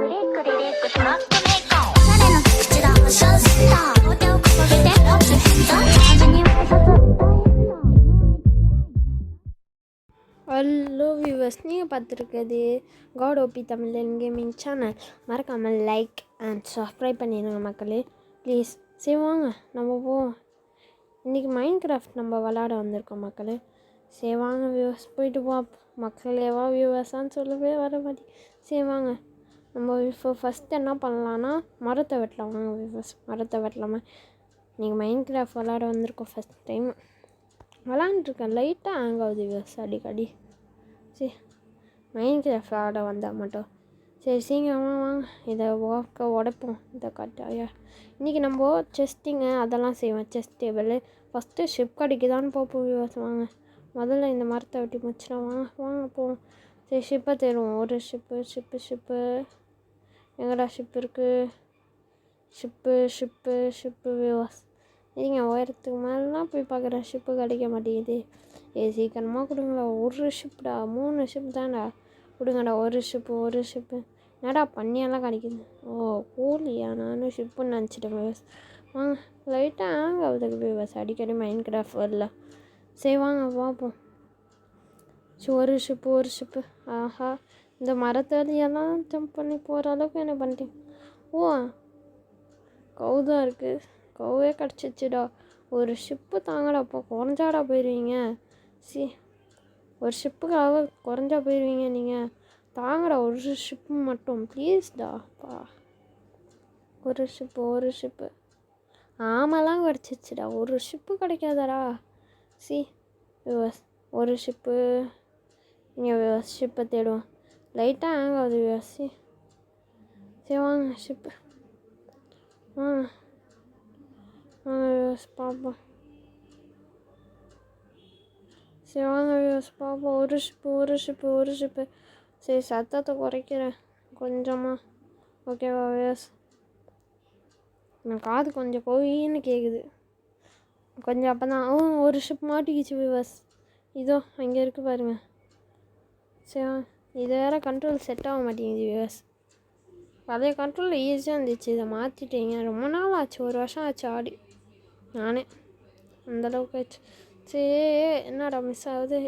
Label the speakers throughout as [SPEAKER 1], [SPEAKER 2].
[SPEAKER 1] Hello viewers, நீங்கள் பார்த்துருக்கிறது god OP Tamil gaming channel. மறக்காமல் லைக் அண்ட் சப்ஸ்கிரைப் பண்ணிடுங்க மக்களே, ப்ளீஸ். சரி வாங்க நம்ம போவோம். இன்றைக்கி மைண்ட் கிராஃப்ட் நம்ம விளாட வந்திருக்கோம் மக்களே. சரி வாங்க வியூவர்ஸ், போயிட்டு போ. மக்களேவா வியூவர்ஸான்னு சொல்லவே வர மாட்டேன். சரி வாங்க நம்ம இப்போ ஃபஸ்ட்டு என்ன பண்ணலான்னா மரத்தை வெட்டலாம். வாங்க வியூவர்ஸ், மரத்தை வெட்டலாமா? இன்றைக்கி மைண்ட் கிராஃப்ட் விளாட வந்திருக்கோம் ஃபஸ்ட் டைம். விளாண்டுருக்கேன், லைட்டாக ஹேங் ஆகுது வியூவர்ஸ் அடிக்கடி. சரி மைண்ட் கிராஃப்ட் விளாட வந்தால் மட்டும் சரி சீக்கிரமாக வாங்க இதை உடைப்போம். இதை கட்டாயா இன்றைக்கி நம்ம செஸ்டிங்கு அதெல்லாம் செய்வோம். செஸ் டேபிள் ஃபஸ்ட்டு ஷிப் கடைக்குதான்னு பார்ப்போம் வியூவர்ஸ். வாங்க முதல்ல இந்த மரத்தை வெட்டி முடிச்சிடலாம். வாங்க போவோம். சரி ஷிப்பை தேடுவோம். ஒரு ஷிப்பு எங்கடா ஷிப் இருக்குது? Ship viewers. சரிங்க, உயரத்துக்கு மேலாம் போய் பார்க்குறேன், ஷிப்பு கிடைக்க மாட்டேங்குது. சீக்கிரமாக கொடுங்கடா. ஒரு ஷிப்டா, 3 ஷிப் தான்டா. கொடுங்கடா ஒரு ஷிப்பு. என்னடா பண்ணியெல்லாம் கிடைக்குது? ஓ கூலியா? நானும் ஷிப்புன்னு நினச்சிட்டேன் வியூவர்ஸ். வாங்க லைட்டாக ஹேங் ஆகுதுக்கு வியூவர்ஸ் அடிக்கடி மைண்ட் கிராஃப்ட் வரல. சரி வாங்க பார்ப்போம். ஒரு ஷிப்பு. ஆஹா, இந்த மரத்தடியெல்லாம் ஜம்ப் பண்ணி போகிற அளவுக்கு என்ன பண்ணிட்டேன். ஓ கவுதான் இருக்குது, கவுவே கிடச்சிச்சுடா. ஒரு ஷிப்பு தாங்கடா. அப்போ குறைஞ்சாடா போயிடுவீங்க. ஒரு ஷிப்புக்காக குறைஞ்சா போயிடுவீங்க நீங்கள். தாங்கடா ஒரு ஷிப்பு மட்டும் ப்ளீஸ்டா. ஒரு ஷிப்பு ஆமாலாம் கிடச்சிச்சுடா. ஒரு ஷிப்பு கிடைக்காதடா. வியூவர்ஸ் ஒரு ஷிப்பு. இங்கே வியூவர்ஸ் ஷிப்பை தேடுவோம். லைட்டாக ஹேங் ஆகுது வியூவர்ஸ். சரி வாங்க ஷிப்பு வியூவர்ஸ் பார்ப்போம். சரி வாங்க வியூவர்ஸ் பார்ப்போம். ஒரு ஷிப்பு. சரி சத்தத்தை குறைக்கிறேன் கொஞ்சமாக. ஓகேவா வியூவர்ஸ்? நான் காது கொஞ்சம் கோயின்னு கேட்குது கொஞ்சம். அப்போ தான் ஒரு ஷிப் மாட்டிக்கிச்சு வியூவர்ஸ். இதோ அங்கே இருக்குது பாருங்க. சரி இது வேறு கண்ட்ரோல் செட் ஆக மாட்டேங்குது வியூவர்ஸ். பழைய கண்ட்ரோலில் ஈஸியாக இருந்துச்சு, இதை மாற்றிட்டீங்க. ரொம்ப நாள் ஆச்சு, 1 வருஷம் ஆச்சு ஆடி நானே, அந்தளவுக்கு ஆச்சு. சரி என்னடா மிஸ் ஆகுது?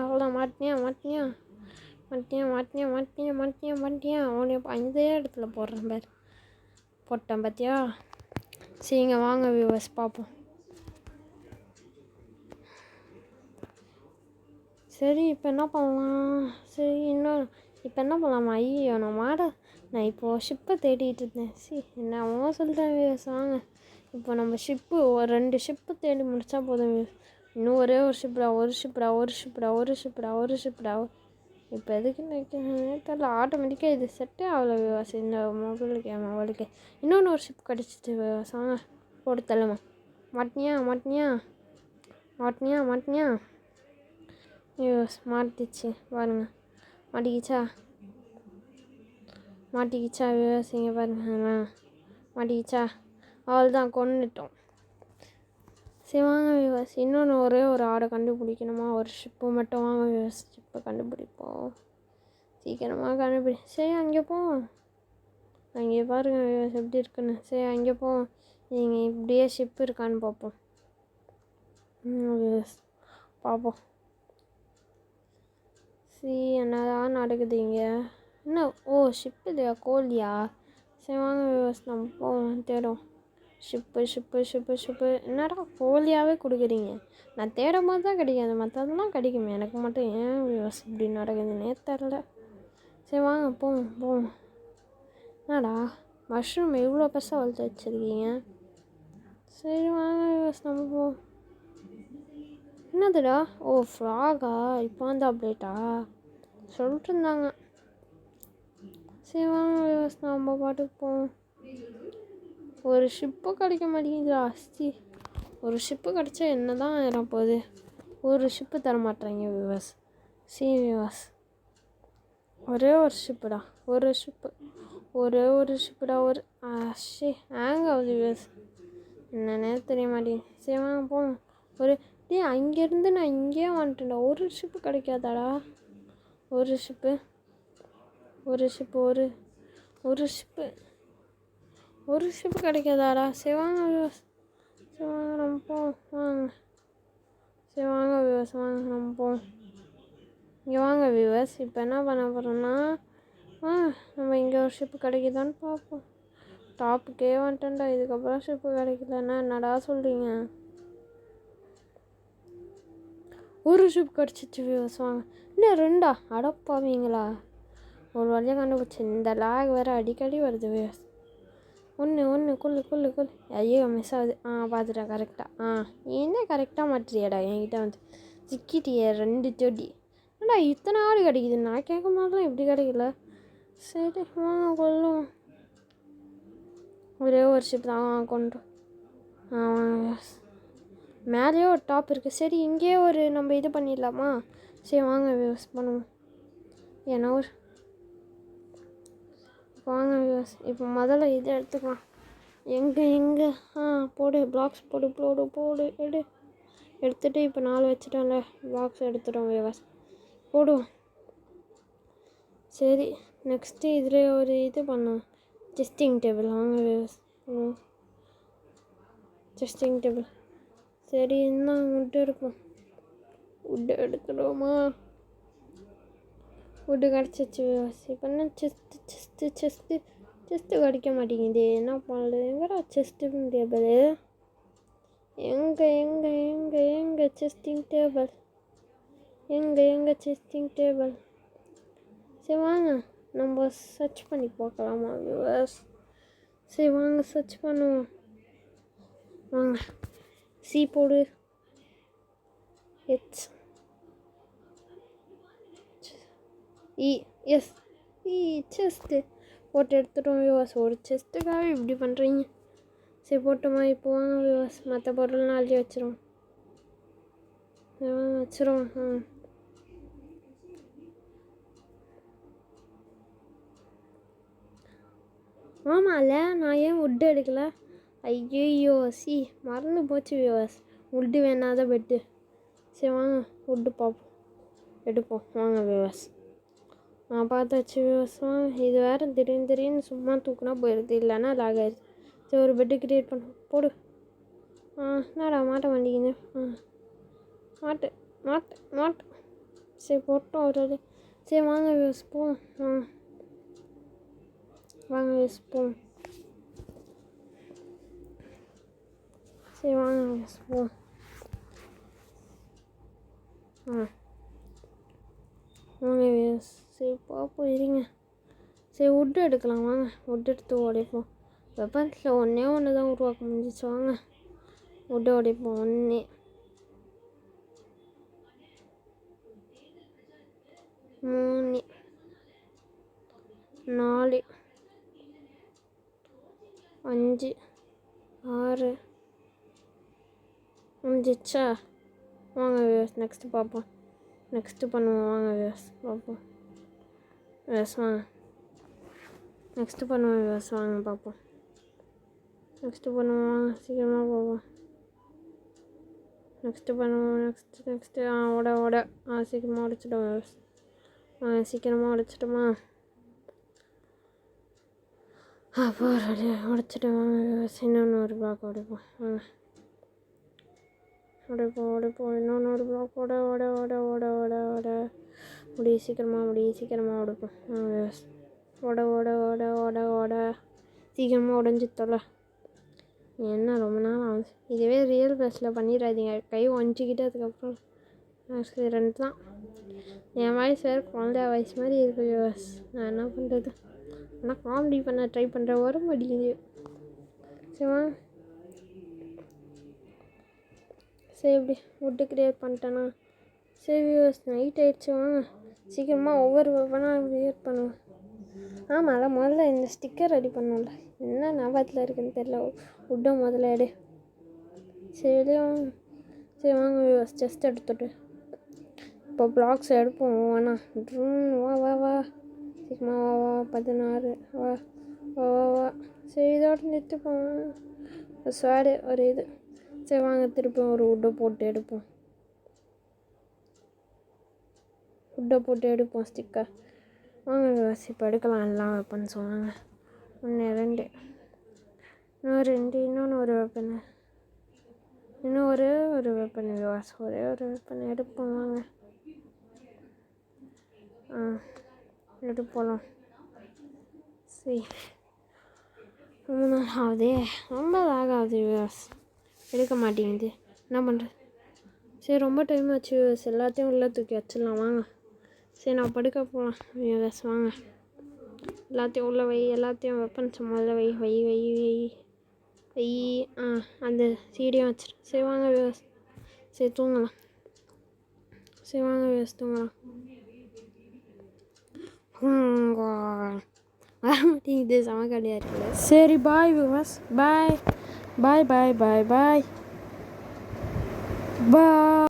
[SPEAKER 1] அவ்வளோ மாட்டினியா? அவனே இந்த இடத்துல போடுறேன் பாரு. போட்டேன் பார்த்தியா? சரிங்க வாங்க வியூவர்ஸ் பார்ப்போம். சரி இப்போ என்ன பண்ணலாம்? இப்போ என்ன பண்ணலாமா? ஐயோ நான் இப்போது ஷிப்பை தேடிட்டு இருந்தேன். என்னவோ சொல்லிட்டேன் வியூவர்ஸ். வாங்க இப்போ நம்ம ஷிப்பு 2 ஷிப்பு தேடி முடித்தா போதும் வியூவர்ஸ். இன்னும் ஒரே ஒரு ஷிப்புடா. இப்போ எதுக்கு தெரியல, ஆட்டோமேட்டிக்காக இது செட்டே ஆகலை வியூவர்ஸ். இந்த மொபைலுக்கு இன்னொன்று ஒரு ஷிப் கிடச்சிச்சு வியூவர்ஸ். வாங்க போட்டு தள்ளுமா. மாட்டினியா வியூவர்ஸ்? மாட்டிச்சு பாருங்க. மாட்டிக்கிச்சா வியூவர்ஸ்? இங்கே பாருங்க, மாட்டிக்கிச்சா? அவ்வளோதான், கொன்னுட்டோம். சரி வாங்க வியூவர்ஸ், இன்னொன்று ஒரே ஒரு ஆடை கண்டுபிடிக்கணுமா? ஒரு ஷிப்பு மட்டும். வாங்க வியூவர்ஸ் ஷிப்பை கண்டுபிடிப்போம். சீக்கிரமாக சரி அங்கே போவோம். அங்கே பாருங்க வியூவர்ஸ் எப்படி இருக்குன்னு. சரி அங்கே போவோம். நீங்கள் இப்படியே ஷிப்பு இருக்கான்னு பார்ப்போம் வியூவர்ஸ். பார்ப்போம். என்னதான் நடக்குது இங்கே? என்ன? ஷிப்பு இல்லையா, கோழியா? சரி வாங்க வியூவர்ஸ் நம்ம போவோம், தேடும். ஷிப்பு. என்னடா கோழியாகவே கொடுக்குறீங்க? நான் தேடும் போது தான் கிடைக்காது, மற்றதெல்லாம் கிடைக்குமே, எனக்கு மட்டும் ஏன் வியூவர்ஸ் இப்படி நடக்குதுன்னே தெரில. சரி வாங்க போவோம். என்னடா மஷ்ரூம் இவ்வளோ பெருசாக வளர்த்து வச்சுருக்கீங்க? சரி வாங்க வியூவர்ஸ் நம்ம போவோம். என்னதுடா? ஃப்ராகா? இப்போ வந்து அப்டேட்டா சொல்லிட்டு இருந்தாங்க. சரி வாங்க வியூவர்ஸ் நம்ம பாட்டுக்கு போவோம். ஒரு ஷிப்பு கிடைக்க மாட்டேங்குதுடா. ஒரு ஷிப்பு கிடச்சா என்ன தான் ஆயிரம் போகுது? ஒரு ஷிப்பு தர மாட்டேறாங்க வியூவர்ஸ். வியூவர்ஸ் ஒரே ஒரு ஷிப்புடா. ஒரு ஷிப்புடா. ஹேங் ஆகுது வியூவர்ஸ், என்னன்னே தெரிய மாட்டேங்குது. சரி வாங்க போவோம். அங்கேருந்து நான் இங்கேயே வந்துட்டேன்டா. ஒரு ஷிப்பு கிடைக்காதாடா? ஒரு ஷிப்பு. ஒரு ஷிப்பு கிடைக்காதாடா? சரி வாங்க வியூவர்ஸ், சரி வாங்க நம்ம போவோம். வாங்க, சரி வாங்க வியூவர்ஸ், வாங்க நம்ம போவோம். இங்கே வாங்க வியூவர்ஸ், இப்போ என்ன பண்ண போகிறோம்னா நம்ம இங்கே ஒரு ஷிப்பு கிடைக்குதான்னு பார்ப்போம். டாப்புக்கே வந்துட்டேன்டா, இதுக்கப்புறம் ஷிப்பு கிடைக்கலன்னா என்னடா சொல்கிறீங்க? ஒரு ஷிப் கிடச்சிச்சு வியூவர்ஸ். வாங்க, இன்னும் 2 அடப்பாவீங்களா? ஒரு வழியாக கண்டுபிடிச்சி. இந்த லாக் வேறு அடிக்கடி வருது வியூவர்ஸ். ஒன்று கொல்லு. ஐயோ மிஸ் ஆகுது. பார்த்துட்டேன் கரெக்டாக. என்ன கரெக்டாக மாட்டுறியாடா என்கிட்ட வந்து சிக்கிட்டியே 2 ஜோடி. ஏடா இத்தனை ஆடு கிடைக்குது, நான் கேட்கும் போதெல்லாம் எப்படி கிடைக்கல? சரி வாங்க கொல்லுவோம். ஒரே ஒரு ஷிப் தான் கொண்டு. வாங்க, மேலேயே ஒரு டாப் இருக்குது. சரி இங்கேயே ஒரு நம்ம இது பண்ணிடலாமா? சரி வாங்க வியூஸ் பண்ணுவோம். ஏன்னா வாங்க வியூஸ், இப்போ முதல்ல இதை எடுத்துக்கலாம். எங்கே போடு பிளாக்ஸ், போடு எடுத்துகிட்டு இப்போ 4 வச்சுட்டோம்ல, பிளாக்ஸ் எடுத்துட்டோம் வியூஸ், போடுவோம். சரி நெக்ஸ்ட்டு இதில் ஒரு இது பண்ணோம், செஸ்டிங் டேபிள். வாங்க வியூஸ், செஸ்டிங் டேபிள். சரி இன்னும் உட்டு இருக்கும், உட்டு எடுத்துடுவோமா? உட்டு கிடச்சிச்சு வியூஸ். இப்போ என்ன செஸ்ட்டு கிடைக்க மாட்டேங்குது, என்ன பண்ணுறது? எங்கடா செஸ்டிங் டேபிள்? எங்கே செஸ்டிங் டேபிள்? எங்கே செஸ்டிங் டேபிள்? சரி வாங்க நம்ம சர்ச் பண்ணி பார்க்கலாமா வியூவர்ஸ்? சரி வாங்க சர்ச் பண்ணுவோம். வாங்க சி போடு, எஸ் செஸ்ட்டு போட்டு எடுத்துட்டோம் வியூவர்ஸ். ஒரு செஸ்ட்டுக்காக இப்படி பண்ணுறீங்க? சரி போட்டோமா? இப்போ வாங்க வியூவர்ஸ், மற்ற பொருள் நாளைக்கு வச்சிருவோம். ஆமாம்ல, நான் ஏன் உட்டு எடுக்கல? ஐயோ மறந்து போச்சு வியூவர்ஸ். உட்டு வேணாத பெட்டு. சரி வாங்க உட்டு பார்ப்போம், எடுப்போம். வாங்க வியூவர்ஸ், நான் பார்த்தாச்சு வியூவர்ஸ். இது வேறு திடீர்னு சும்மா தூக்குனா போயிடுது, இல்லைன்னா லாக் ஆயிடுது. சரி ஒரு பெட்டு கிரியேட் பண்ண போடு. என்னடா மாட்ட மாட்டேங்குது? மாட்டு. சரி போட்டோம் ஒரு. சரி வாங்க வியூவர்ஸ் போவோம். வாங்க வியூவர்ஸ் போவோம். சரி வாங்க வியூவர்ஸ் போவோம். வாங்க வியூவர்ஸ், சரி பார்ப்போம் இருங்க. சரி உட்டு எடுக்கலாம் வாங்க, உட்டு எடுத்து உடைப்போம். வெப்பன்ஸில் ஒன்று தான் உருவாக்க முடிஞ்சிச்சு. வாங்க உட்டு உடைப்போம். 1 3 4 5 6 முடிஞ்சிச்சா? வாங்க வியூவர்ஸ் நெக்ஸ்ட்டு பார்ப்போம். நெக்ஸ்ட்டு பண்ணுவோம். வாங்க வியூவர்ஸ் பார்ப்போம். வாங்க நெக்ஸ்ட்டு பண்ணுவோம் வியூவர்ஸ். வாங்க பார்ப்போம். நெக்ஸ்ட்டு பண்ணுவோம், சீக்கிரமாக போவோம். நெக்ஸ்ட்டு பண்ணுவோம். நெக்ஸ்ட்டு ஓட சீக்கிரமாக உடைச்சிட்டோம் வியூவர்ஸ். சீக்கிரமாக உடைச்சிட்டோமா? அப்போ உடைச்சிட்டோம். வாங்க வியூவர்ஸ், இன்னொன்று ஒரு பிளாக் உடைப்போம். உடைப்போம். இன்னொன்று ஒரு பிளாக் ஓட முடிய சீக்கிரமாக உடைப்போம். வியூவர்ஸ் ஓட சீக்கிரமாக உடஞ்சித்தோல. என்ன ரொம்ப நாள் ஆகுது. இதுவே ரியல் ப்ளஸில் பண்ணிடாதீங்க, கை ஒஞ்சிக்கிட்டு அதுக்கப்புறம் ஆக்சிடென்ட் தான். என் வாய்ஸ் வேறு குழந்தை வாய்ஸ் மாதிரி இருக்குது வியூவர்ஸ். நான் என்ன பண்ணுறது? ஆனால் காமெடி பண்ண ட்ரை பண்ணுற வர மாட்டேங்குது. சரி எப்படி உட்டு கிரியேட் பண்ணிட்டேன்னா? சரி வியூவர்ஸ் நைட் ஆகிடுச்சு. வாங்க சீக்கிரமாக ஒவ்வொரு வெப்பனாக கிரியேட் பண்ணுவேன். ஆமாம்ல, முதல்ல இந்த ஸ்டிக்கர் ரெடி பண்ணல, என்ன ஞாபகத்தில் இருக்குதுன்னு தெரியல. உட்டை முதல்ல எடு. சரி வாங்க வியூவர்ஸ், செஸ்ட் எடுத்துட்டு இப்போ பிளாக்ஸ் எடுப்போம். வேணா வா சீக்கிரமாக வா 16 வா. சரி இதோட நிறுத்துப்போம். ஸ்வேடு ஒரு இது. சரி வாங்க திருப்பி ஒரு உட்டை போட்டு எடுப்போம். ஸ்டிக்கர். வாங்க வியூவர்ஸ் இப்போ எடுக்கலாம் எல்லாம் வெப்பன்ஸ். வாங்க 1 2 இன்னும் 2 இன்னொன்று ஒரு வெப்பன் இன்னும் ஒரு வெப்பன் வியூவர்ஸ் ஒரே ஒரு வெப்பன் எடுப்போம் வாங்க எடுப்போலாம் சரி ரொம்ப நாள் ஆகுதே ரொம்ப ஆகாது வியூவர்ஸ் எடுக்க மாட்டேங்குது என்ன பண்ணுறது சரி ரொம்ப டைம் ஆச்சு வியூவர்ஸ் எல்லாத்தையும் உள்ளே தூக்கி வச்சிடலாம் வாங்க சரி நான் படுக்க போகலாம் வியூவர்ஸ் வாங்க எல்லாத்தையும் உள்ளே வை எல்லாத்தையும் வெப்பன்ஸ் முதல்ல வை வை வை வை வை அந்த சீடியும் வச்சிரு சரி வாங்க வியூவர்ஸ் சரி தூங்கலாம் சரி வாங்க வியூவர்ஸ் தூங்கலாம் வர மாட்டேங்குது சமக்காடியாக இருக்குல்ல சரி பாய் வியூவர்ஸ் பாய் பாய் பாய் பாய் பாய் பாய்